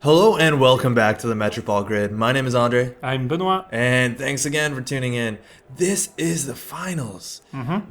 Hello and welcome back to the Metropole Grid. My name is Andrej. I'm Benoit. And thanks again for tuning in. This is the finals.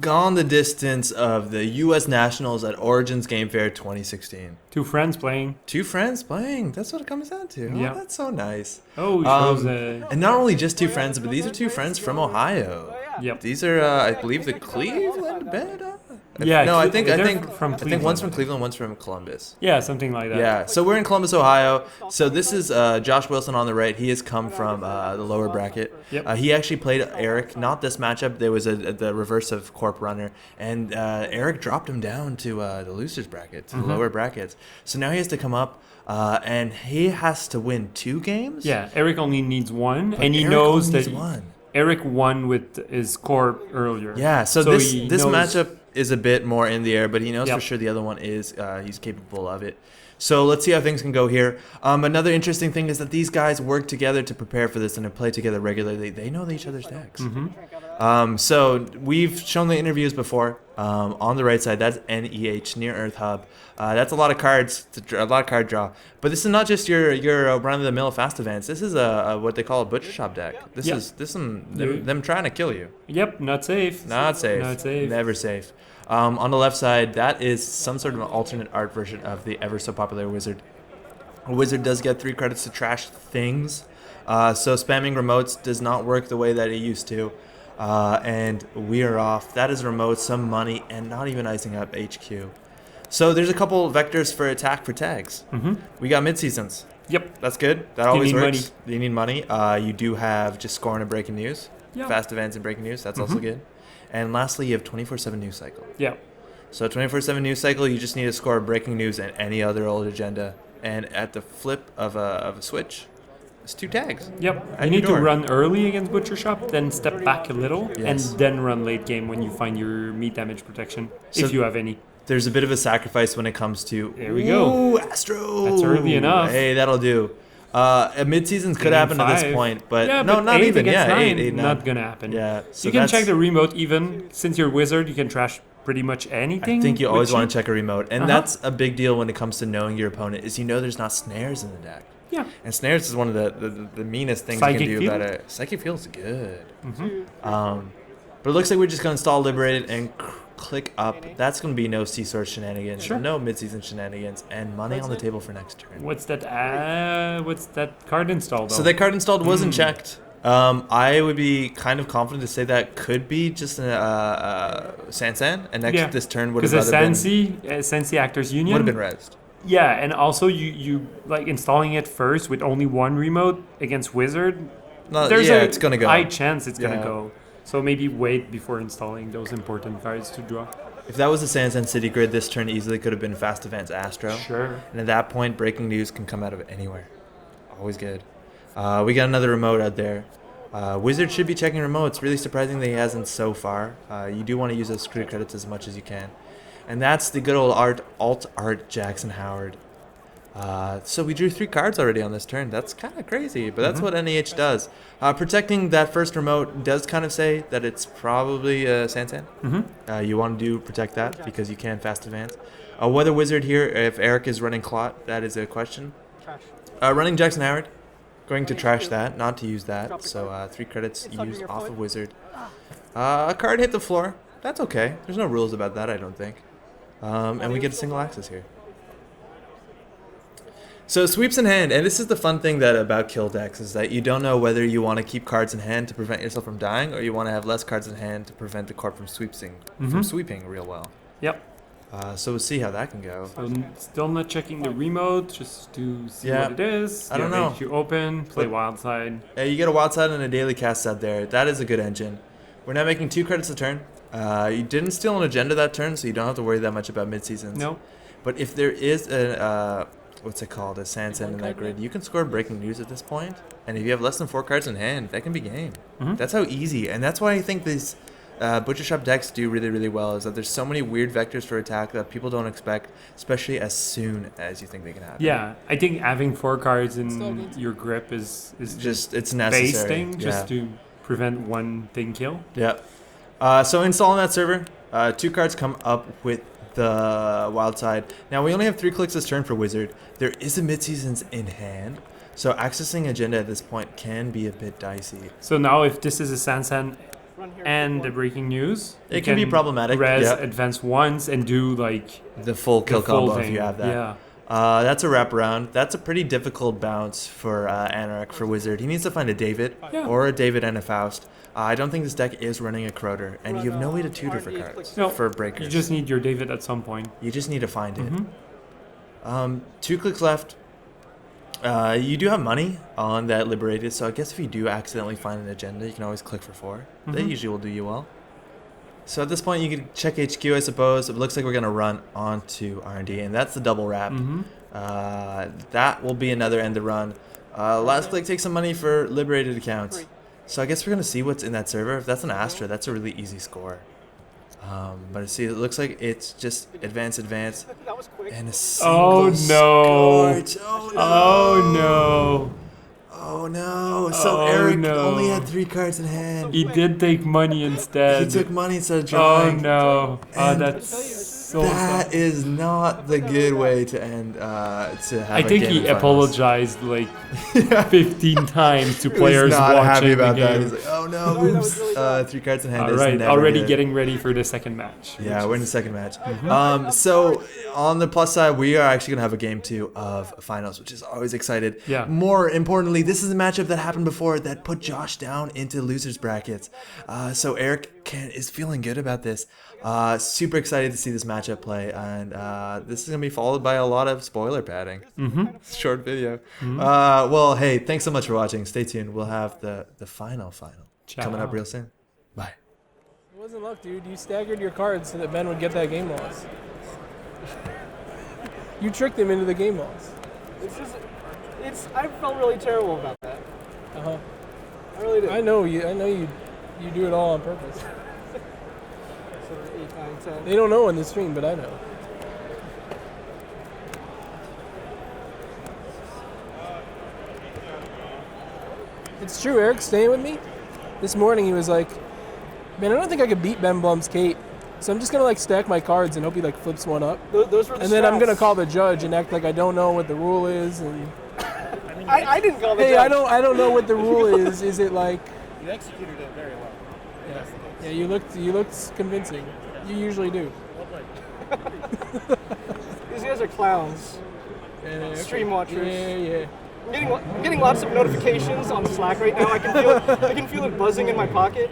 Gone the distance of the U.S. Nationals at Origins Game Fair 2016. Two friends playing. Two friends playing. That's what it comes down to. Yeah. Oh, that's so nice. Oh, shows And not only just two friends, but these are two friends from Ohio. Yep. These are, I believe, the Cleveland Band. Yeah, No, I think they're I from think one's from Cleveland. Cleveland, one's from Columbus. Yeah, something like that. Yeah, so we're in Columbus, Ohio. So this is Josh Wilson on the right. He has come from the lower bracket. Yep. He actually played Eric, not this matchup. There was the reverse of Corp Runner, and Eric dropped him down to the losers bracket, to the lower brackets. So now he has to come up, and he has to win 2 games. Yeah, Eric only needs one, But and he Eric knows only that needs one. Eric won with his core earlier. Yeah, so he this knows- matchup is a bit more in the air, but he knows Yep. for sure the other one is he's capable of it. So let's see how things can go here. Another interesting thing is that these guys work together to prepare for this and to play together regularly. They know each other's decks. So we've shown the interviews before. On the right side, that's NEH, Near Earth Hub. That's a lot of cards, a lot of card draw. But this is not just your run-of-the-mill fast events. This is a what they call a butcher shop deck. This Yep. is them trying to kill you. Yep, not safe. Not safe. Not safe. Never safe. On the left side, that is some sort of an alternate art version of the ever so popular Wizard. A Wizard does get 3 credits to trash things, so spamming remotes does not work the way that it used to. And we are off. That is remote, some money, and not even icing up HQ. So there's a couple vectors for attack for tags. We got mid-seasons. Yep. That's good. That always need works. You need money. You do have just scoring and breaking news. Yep. Fast events and breaking news. That's also good. And lastly, you have 24/7 news cycle. Yeah. So 24/7 news cycle, you just need to score breaking news and any other old agenda. And at the flip of a switch, it's 2 tags. Yep. At You need your to door. run early against Butcher Shop, then step back a little, Yes. and then run late game when you find your meat damage protection, So- if you have any. There's a bit of a sacrifice when it comes to. There we go. Ooh, Astro. That's early enough. Hey, that'll do. Mid-seasons could Game happen at this 5. point, but Yeah, no, but not 8 even. against Yeah, 9, 8, 9. not gonna happen. Yeah, so You can that's- check the remote even. Since you're Wizard, you can trash pretty much anything. I think you always with want cheap. to check a remote, and that's a big deal when it comes to knowing your opponent. Is there's not snares in the deck, Yeah. and snares is one of the meanest things Psychic you can do Field? about it. Psychic Field is good. But it looks like we're just gonna install Liberated and click up. That's gonna be no C-Source shenanigans, Sure. no mid-season shenanigans, and money on the table for next turn. What's that? What's that card installed? So that card installed wasn't checked. I would be kind of confident to say that could be just a Sansan, and next this turn would have because a rather been Sensi Actors Union. would have been rezzed. Yeah, and also you like installing it first with only one remote against Wizard. No, There's yeah, a it's gonna go. high chance it's gonna Yeah. go. So maybe wait before installing those important cards to draw. If that was a Sansan City Grid, this turn easily could have been Fast Events Astro. Sure. And at that point, breaking news can come out of anywhere. Always good. We got another remote out there. Wizard should be checking remotes. Really surprising that he hasn't so far. You do want to use those screen credits as much as you can. And that's the good old alt art Jackson Howard. So we drew 3 cards already on this turn. That's kind of crazy, but that's what NEH does. Protecting that first remote does kind of say that it's probably Sansan. You want to protect that because you can fast advance. Whether Wizard here, if Eric is running Clot, that is a question. Running Jackson Howard, going to trash that, not to use that. So 3 credits used off of Wizard. A card hit the floor. That's okay. There's no rules about that, I don't think. And we get a single access here. So sweeps in hand, and this is the fun thing about kill decks is that you don't know whether you want to keep cards in hand to prevent yourself from dying, or you want to have less cards in hand to prevent the card from sweeping real well. Yep. So we'll see how that can go. So still not checking the remote just to see Yeah. what it is. I don't know. HQ open, play Wyldside. You get a Wyldside and a daily cast out there. That is a good engine. We're now making 2 credits a turn. You didn't steal an agenda that turn, so you don't have to worry that much about mid-seasons. No. But if there is a what's it called, a Sansan in that grid, you can score breaking news at this point. And if you have less than 4 cards in hand, that can be game. That's how easy. And that's why I think these Butcher Shop decks do really, really well, is that there's so many weird vectors for attack that people don't expect, especially as soon as you think they can happen. Yeah, I think having 4 cards in your grip is Just, it's base necessary. thing just to prevent one thing kill. Yeah. So installing that server, 2 cards come up with the Wyldside. Now, we only have 3 clicks this turn for Wizard. There is a mid-seasons in hand, so accessing agenda at this point can be a bit dicey. So now if this is a Sansan and the breaking news, It can be problematic. Res Yeah. advance once and do like The full kill the full combo if thing. you have that. Yeah. That's a wraparound. That's a pretty difficult bounce for Anorak for Wizard. He needs to find a David Yeah. or a David and a Faust. I don't think this deck is running a Crowder, and you have no way to tutor for cards No, for breakers. You just need your David at some point. You just need to find it. Mhm. 2 clicks left. You do have money on that Liberated, so I guess if you do accidentally find an agenda, you can always click for 4. That Mhm. usually will do you well. So at this point, you can check HQ, I suppose. It looks like we're going to run onto R&D, and that's the double wrap. Mhm. That will be another end to run. Last click takes some money for Liberated accounts. So I guess we're going to see what's in that server. If that's an Astra, that's a really easy score. But see, it looks like it's just advance, That was quick. and a single Oh no! scorch. Oh no! Oh no! Oh no! So Oh, Eric no. only had 3 cards in hand. He did take money instead. He took money instead of Oh drawing. no! Oh, And that's so That sad. is not the good way to end. To have I a think game he in finals. apologized like 15 times to He was players not watching happy about the that. game. He's like, oh no, Sorry, that was oops. really bad. 3 cards in hand All is right, never already good. getting ready for the second match. Yeah, we're in the second match. So on the plus side, we are actually gonna have a game 2 of finals, which is always excited. Yeah. More importantly, this is a matchup that happened before that put Josh down into losers brackets. So Eric is feeling good about this. Super excited to see this matchup play, and this is gonna be followed by a lot of spoiler padding. Short video. Well, hey, thanks so much for watching. Stay tuned. We'll have the final coming up Ciao. real soon. Bye. It wasn't luck, dude. You staggered your cards so that Ben would get that game loss. You tricked him into the game loss. I felt really terrible about that. Uh-huh. I really did. I know you do it all on purpose. 7, 8, 9, 10. They don't know on the stream, but I know. It's true, Eric's staying with me. This morning he was like, man, I don't think I could beat Ben Blum's Kate. So I'm just gonna like stack my cards and hope he like flips one up. Those were the And then I'm gonna strats. call the judge and act like I don't know what the rule is and I didn't call the hey, judge. I don't know what the rule is. Is it like You executed it very well. yeah, you looked convincing. You usually do. These guys are clowns. Yeah, Stream watchers. Yeah. I'm getting lots of notifications on Slack right now. I can feel it buzzing in my pocket.